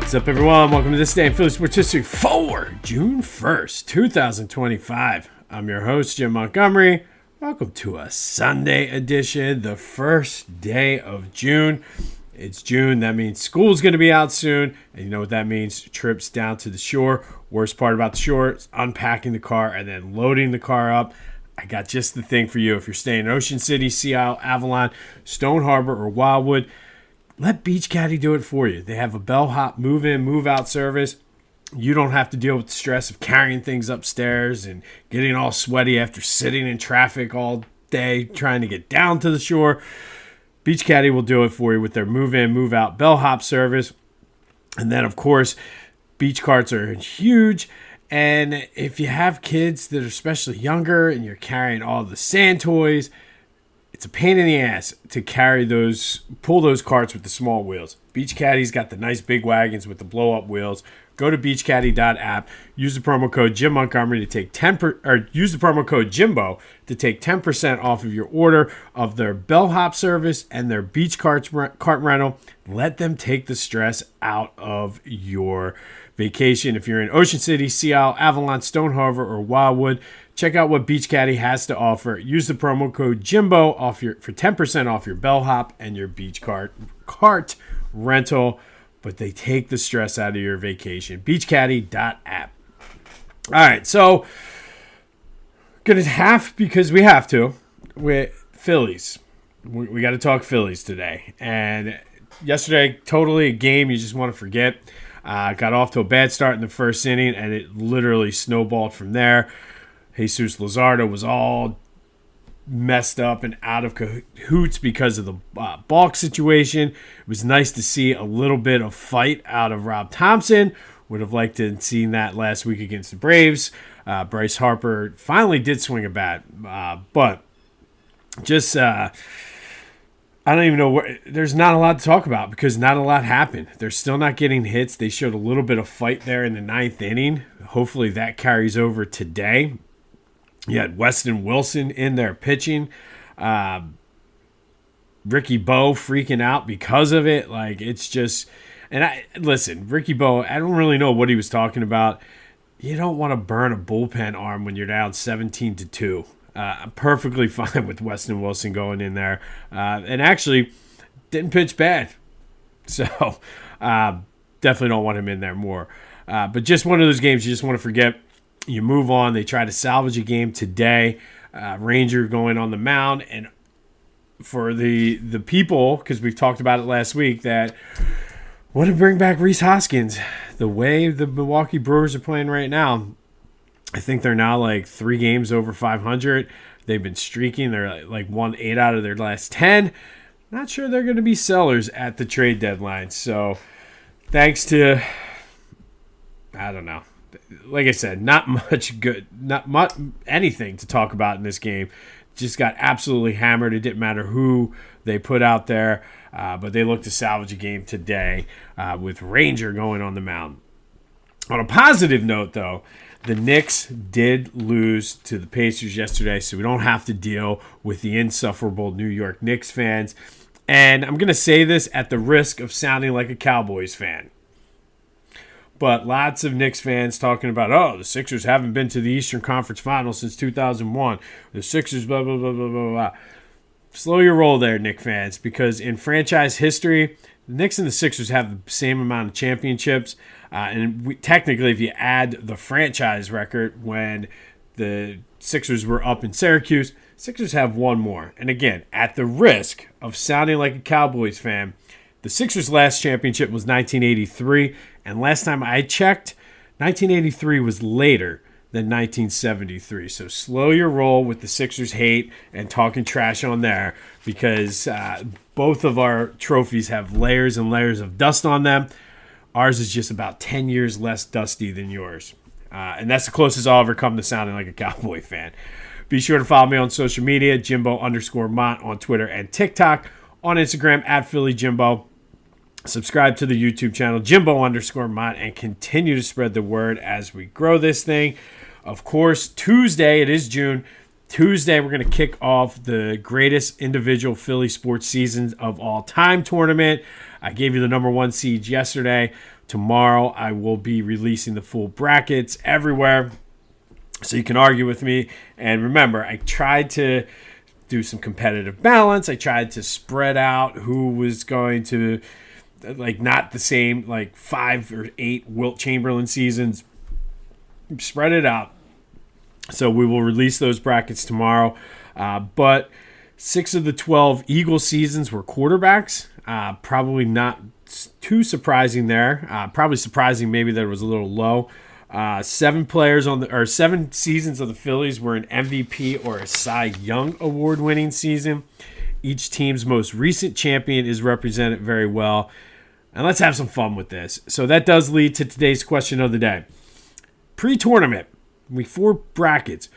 What's up, everyone? Welcome to this day in Philly Sports History for June 1st, 2025. I'm your host, Jim Montgomery. Welcome to a Sunday edition, the first day of June. It's June. That means school's going to be out soon. And you know what that means? Trips down to the shore. Worst part about the shore is unpacking the car and then loading the car up. I got just the thing for you. If you're staying in Ocean City, Sea Isle, Avalon, Stone Harbor, or Wildwood, let Beach Caddy do it for you. They have a bellhop move-in, move-out service. You don't have to deal with the stress of carrying things upstairs and getting all sweaty after sitting in traffic all day trying to get down to the shore. Beach Caddy will do it for you with their move-in, move-out bellhop service. And then, of course, beach carts are huge. And if you have kids that are especially younger and you're carrying all the sand toys, it's a pain in the ass to pull those carts with the small wheels. Beach Caddy's got the nice big wagons with the blow-up wheels. Go to beachcaddy.app. Use the promo code Jim Montgomery to take use the promo code Jimbo to take 10% off of your order of their bellhop service and their beach cart rental. Let them take the stress out of your vacation. If you're in Ocean City, Sea Isle, Avalon, Stone Harbor, or Wildwood, check out what Beach Caddy has to offer. Use the promo code Jimbo for 10% off your bellhop and your beach cart rental. But they take the stress out of your vacation. Beachcaddy.app. All right, so going to have, because we have to, with Phillies. We got to talk Phillies today. And yesterday, totally a game you just want to forget. Got off to a bad start in the first inning, and it literally snowballed from there. Jesus Luzardo was all messed up and out of cahoots because of the balk situation. It was nice to see a little bit of fight out of Rob Thompson. Would have liked to have seen that last week against the Braves. Bryce Harper finally did swing a bat, but just I don't even know there's not a lot to talk about because not a lot happened. They're still not getting hits. They showed a little bit of fight there in the ninth inning. Hopefully that carries over today. You had Weston Wilson in there pitching. Ricky Bo freaking out because of it. Like, it's just... And listen, Ricky Bo, I don't really know what he was talking about. You don't want to burn a bullpen arm when you're down 17-2. I'm perfectly fine with Weston Wilson going in there. And actually, didn't pitch bad. So, definitely don't want him in there more. But just one of those games you just want to forget. You move on. They try to salvage a game today. Ranger going on the mound. And for the people, because we've talked about it last week, that want to bring back Rhys Hoskins. The way the Milwaukee Brewers are playing right now, I think they're now like 3 games over 500. They've been streaking. They're like won 8 out of their last 10. Not sure they're going to be sellers at the trade deadline. So thanks to, I don't know. Like I said, not much anything to talk about in this game. Just got absolutely hammered. It didn't matter who they put out there, but they looked to salvage a game today with Ranger going on the mound. On a positive note, though, the Knicks did lose to the Pacers yesterday, so we don't have to deal with the insufferable New York Knicks fans. And I'm going to say this at the risk of sounding like a Cowboys fan. But lots of Knicks fans talking about, the Sixers haven't been to the Eastern Conference Finals since 2001. The Sixers, blah, blah, blah, blah, blah, blah. Slow your roll there, Knicks fans, because in franchise history, the Knicks and the Sixers have the same amount of championships. Technically, if you add the franchise record when the Sixers were up in Syracuse, Sixers have one more. And again, at the risk of sounding like a Cowboys fan, the Sixers' last championship was 1983, and last time I checked, 1983 was later than 1973. So slow your roll with the Sixers hate and talking trash on there, because both of our trophies have layers and layers of dust on them. Ours is just about 10 years less dusty than yours. And that's the closest I'll ever come to sounding like a Cowboy fan. Be sure to follow me on social media, Jimbo_Mont on Twitter and TikTok. On Instagram, @PhillyJimbo. Subscribe to the YouTube channel, Jimbo_Mont, and continue to spread the word as we grow this thing. Of course, Tuesday, it is June. Tuesday, we're going to kick off the greatest individual Philly sports seasons of all time tournament. I gave you the number 1 seed yesterday. Tomorrow, I will be releasing the full brackets everywhere, so you can argue with me. And remember, I tried to do some competitive balance. I tried to spread out who was going to, like, not the same, like 5 or 8 Wilt Chamberlain seasons. Spread it out. So we will release those brackets tomorrow. But 6 of the 12 Eagle seasons were quarterbacks. Probably not too surprising there. Probably surprising maybe that it was a little low. 7 seasons of the Phillies were an MVP or a Cy Young Award winning season. Each team's most recent champion is represented very well. And let's have some fun with this. So that does lead to today's question of the day. Pre-tournament, we 4 brackets.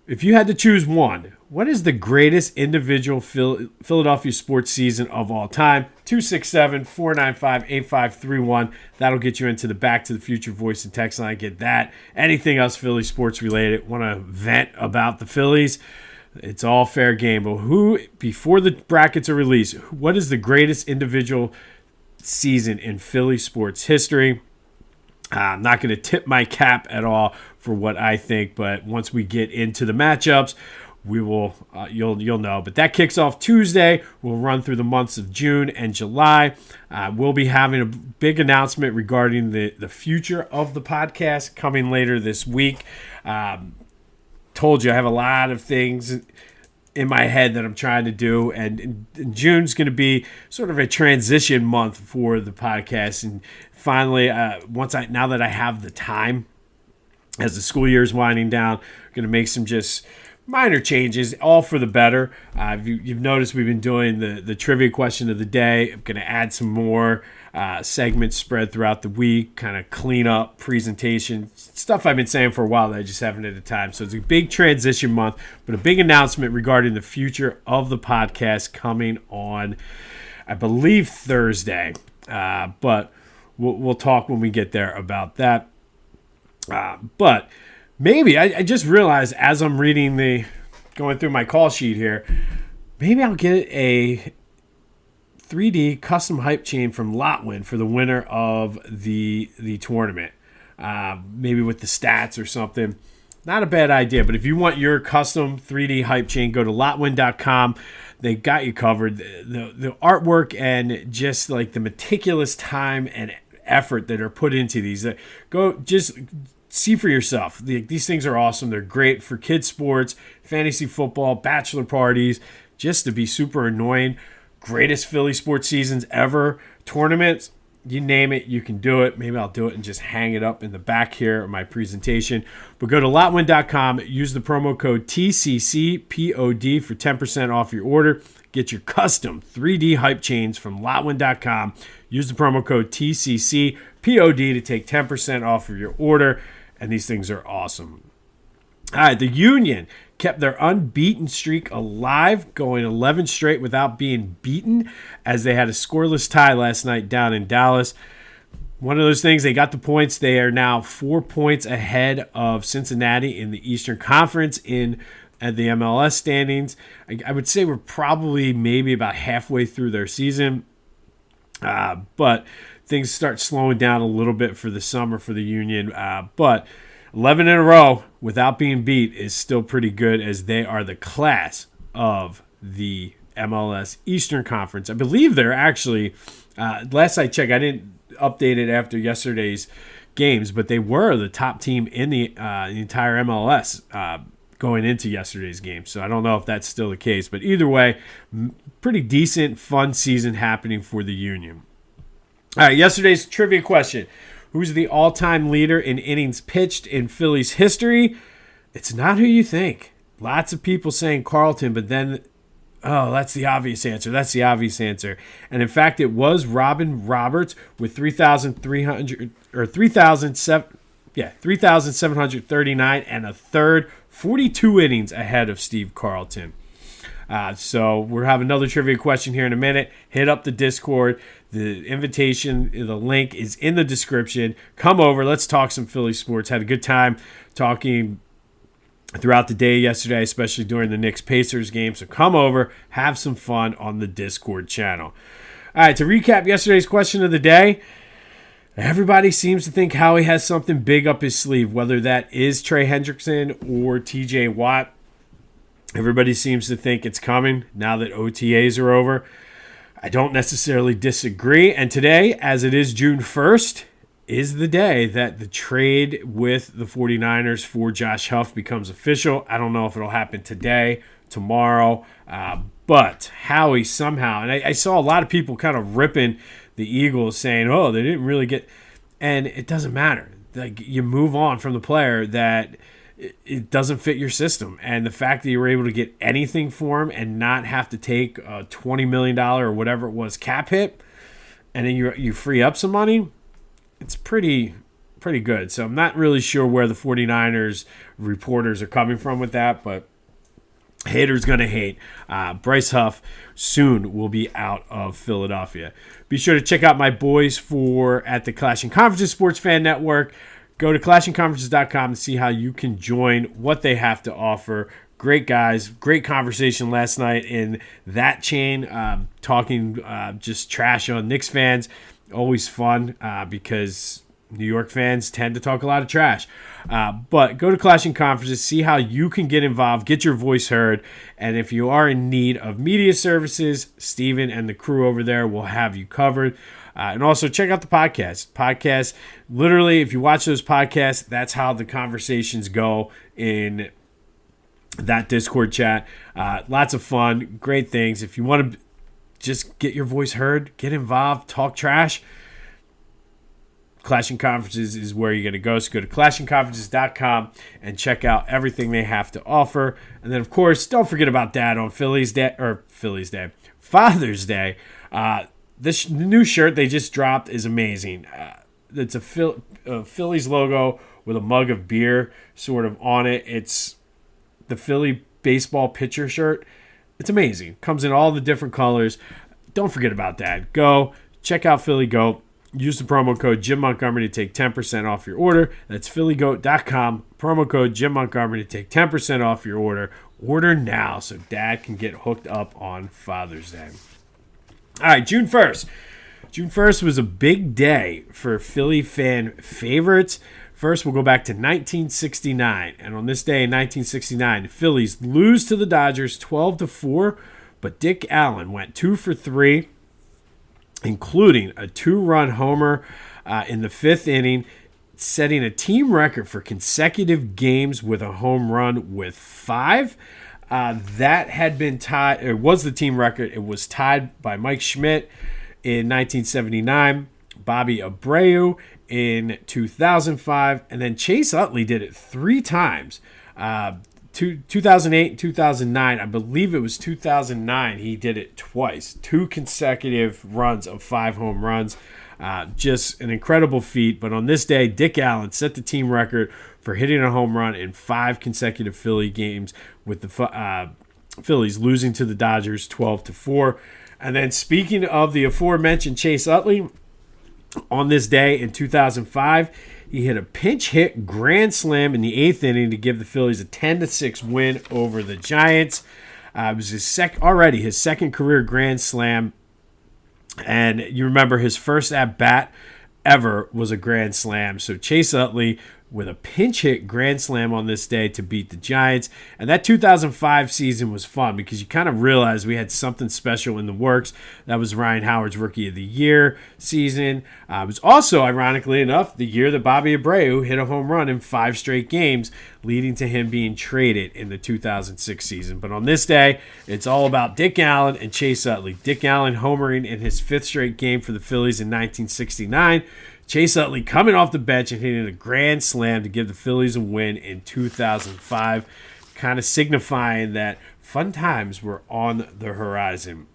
If you had to choose one, what is the greatest individual Philadelphia sports season of all time? 267-495-8531. That'll get you into the Back to the Future voice and text line. Get that. Anything else Philly sports related? Want to vent about the Phillies? It's all fair game. But who, before the brackets are released, what is the greatest individual season in Philly sports history? I'm not going to tip my cap at all for what I think, but once we get into the matchups, we will you'll know. But that kicks off Tuesday. We'll run through the months of June and July. We'll be having a big announcement regarding the future of the podcast coming later this week. Told you I have a lot of things in my head that I'm trying to do, and June's going to be sort of a transition month for the podcast. And finally, now that I have the time, as the school year is winding down, I'm going to make some just minor changes, all for the better. You've noticed we've been doing the trivia question of the day. I'm going to add some more segments spread throughout the week, kind of clean up presentation, stuff I've been saying for a while that I just haven't had the time. So it's a big transition month, but a big announcement regarding the future of the podcast coming on, I believe, Thursday. But we'll talk when we get there about that. But maybe I just realized as I'm going through my call sheet here, maybe I'll get a 3D custom hype chain from Lotwin for the winner of the tournament. Maybe with the stats or something. Not a bad idea, but if you want your custom 3D hype chain, go to lotwin.com. They got you covered. The artwork and just like the meticulous time and effort that are put into these. Go just see for yourself. These things are awesome. They're great for kids sports, fantasy football, bachelor parties, just to be super annoying. Greatest Philly sports seasons ever. Tournaments, you name it, you can do it. Maybe I'll do it and just hang it up in the back here of my presentation. But go to lotwin.com, use the promo code TCCPOD for 10% off your order. Get your custom 3D hype chains from lotwin.com. Use the promo code TCCPOD to take 10% off of your order. And these things are awesome. All right, the Union kept their unbeaten streak alive, going 11 straight without being beaten, as they had a scoreless tie last night down in Dallas. One of those things, they got the points. They are now 4 points ahead of Cincinnati in the Eastern Conference at the MLS standings. I would say we're probably maybe about halfway through their season, but things start slowing down a little bit for the summer for the Union. But 11 in a row without being beat is still pretty good, as they are the class of the MLS Eastern Conference. I believe they're actually, last I checked, I didn't update it after yesterday's games, but they were the top team in the entire MLS going into yesterday's game. So I don't know if that's still the case, but either way, pretty decent, fun season happening for the Union. All right, yesterday's trivia question. Who's the all-time leader in innings pitched in Phillies history? It's not who you think. Lots of people saying Carlton, but then, that's the obvious answer. That's the obvious answer. And in fact, it was Robin Roberts with 3,739 and a third, 42 innings ahead of Steve Carlton. So we'll have another trivia question here in a minute. Hit up the Discord. The invitation, the link is in the description. Come over. Let's talk some Philly sports. Had a good time talking throughout the day yesterday, especially during the Knicks-Pacers game. So come over. Have some fun on the Discord channel. All right, to recap yesterday's question of the day, Everybody seems to think Howie has something big up his sleeve, whether that is Trey Hendrickson or TJ Watt. Everybody seems to think it's coming now that OTAs are over. I don't necessarily disagree. And today, as it is June 1st, is the day that the trade with the 49ers for Josh Huff becomes official. I don't know if it'll happen today, tomorrow, but Howie somehow, and I saw a lot of people kind of ripping the Eagles saying, oh, they didn't really get, and it doesn't matter. Like, you move on from the player that it doesn't fit your system. And the fact that you were able to get anything for him and not have to take a $20 million or whatever it was cap hit, and then you free up some money, it's pretty good. So I'm not really sure where the 49ers reporters are coming from with that, but haters going to hate. Bryce Huff soon will be out of Philadelphia. Be sure to check out my boys at the Clashing Conferences Sports Fan Network. Go to clashingconferences.com to see how you can join, what they have to offer. Great guys, great conversation last night in that chain, talking just trash on Knicks fans. Always fun because New York fans tend to talk a lot of trash. But go to Clashing Conferences, see how you can get involved, get your voice heard. And if you are in need of media services, Steven and the crew over there will have you covered. And also check out the podcast. Literally, if you watch those podcasts, that's how the conversations go in that Discord chat. Lots of fun, great things. If you want to just get your voice heard, get involved, talk trash, Clashing Conferences is where you're going to go. So go to clashingconferences.com and check out everything they have to offer. And then, of course, don't forget about Dad on Father's Day. This new shirt they just dropped is amazing. It's a Phillies logo with a mug of beer sort of on it. It's the Philly baseball pitcher shirt. It's amazing. Comes in all the different colors. Don't forget about that. Go check out Philly Goat. Use the promo code Jim Montgomery to take 10% off your order. That's phillygoat.com. Promo code Jim Montgomery to take 10% off your order. Order now so Dad can get hooked up on Father's Day. All right, June 1st. June 1st was a big day for Philly fan favorites. First, we'll go back to 1969. And on this day in 1969, the Phillies lose to the Dodgers 12-4, but Dick Allen went 2 for 3, including a 2-run homer in the 5th inning, setting a team record for consecutive games with a home run with 5. That had been tied. It was the team record. It was tied by Mike Schmidt in 1979, Bobby Abreu in 2005, and then Chase Utley did it 3 times. 2008 and 2009. I believe it was 2009. He did it twice. 2 consecutive runs of 5 home runs. Just an incredible feat. But on this day, Dick Allen set the team record for hitting a home run in 5 consecutive Philly games, with the Phillies losing to the Dodgers 12-4. And then, speaking of the aforementioned Chase Utley, on this day in 2005, he hit a pinch hit grand slam in the 8th inning to give the Phillies a 10-6 win over the Giants. It was his second career grand slam. And you remember his first at-bat ever was a grand slam. So Chase Utley with a pinch hit grand slam on this day to beat the Giants. And that 2005 season was fun because you kind of realized we had something special in the works. That was Ryan Howard's Rookie of the Year season. It was also, ironically enough, the year that Bobby Abreu hit a home run in 5 straight games, leading to him being traded in the 2006 season. But on this day, it's all about Dick Allen and Chase Utley. Dick Allen homering in his 5th straight game for the Phillies in 1969. Chase Utley coming off the bench and hitting a grand slam to give the Phillies a win in 2005, kind of signifying that fun times were on the horizon.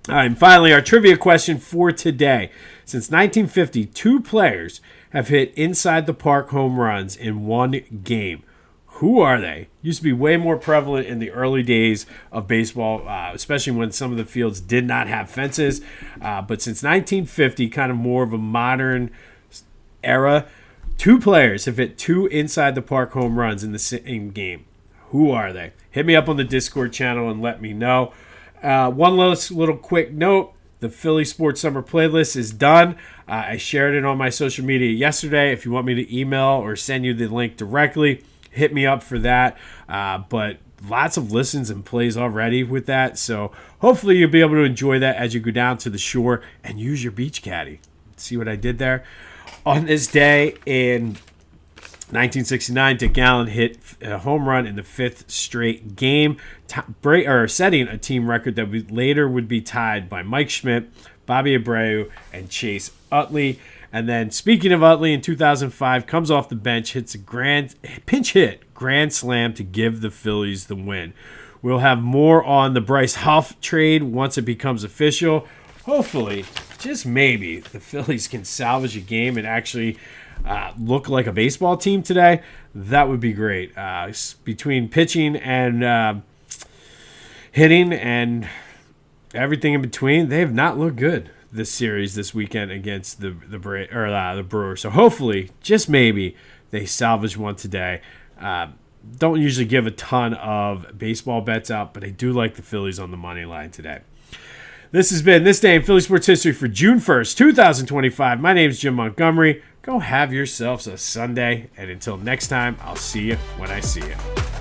All right, and finally, our trivia question for today. Since 1950, 2 players have hit inside the park home runs in 1 game. Who are they? Used to be way more prevalent in the early days of baseball, especially when some of the fields did not have fences. But since 1950, kind of more of a modern era, 2 players have hit 2 inside the park home runs in the same game. Who are they? Hit me up on the Discord channel and let me know. One last little quick note. The Philly Sports Summer playlist is done. I shared it on my social media yesterday. If you want me to email or send you the link directly, hit me up for that. But lots of listens and plays already with that. So hopefully you'll be able to enjoy that as you go down to the shore and use your beach caddy. See what I did there? On this day in 1969, Dick Allen hit a home run in the 5th straight game, setting a team record that later would be tied by Mike Schmidt, Bobby Abreu, and Chase Utley. And then, speaking of Utley, in 2005, comes off the bench, hits a pinch hit grand slam to give the Phillies the win. We'll have more on the Bryce Huff trade once it becomes official. Hopefully, just maybe, the Phillies can salvage a game and actually look like a baseball team today. That would be great. Between pitching and hitting and everything in between, they have not looked good this series this weekend against the Brewers. So hopefully, just maybe, they salvage one today. Don't usually give a ton of baseball bets out, but I do like the Phillies on the money line today. This has been This Day in Philly Sports History for June 1st, 2025. My name is Jim Montgomery. Go have yourselves a Sunday, and until next time, I'll see you when I see you.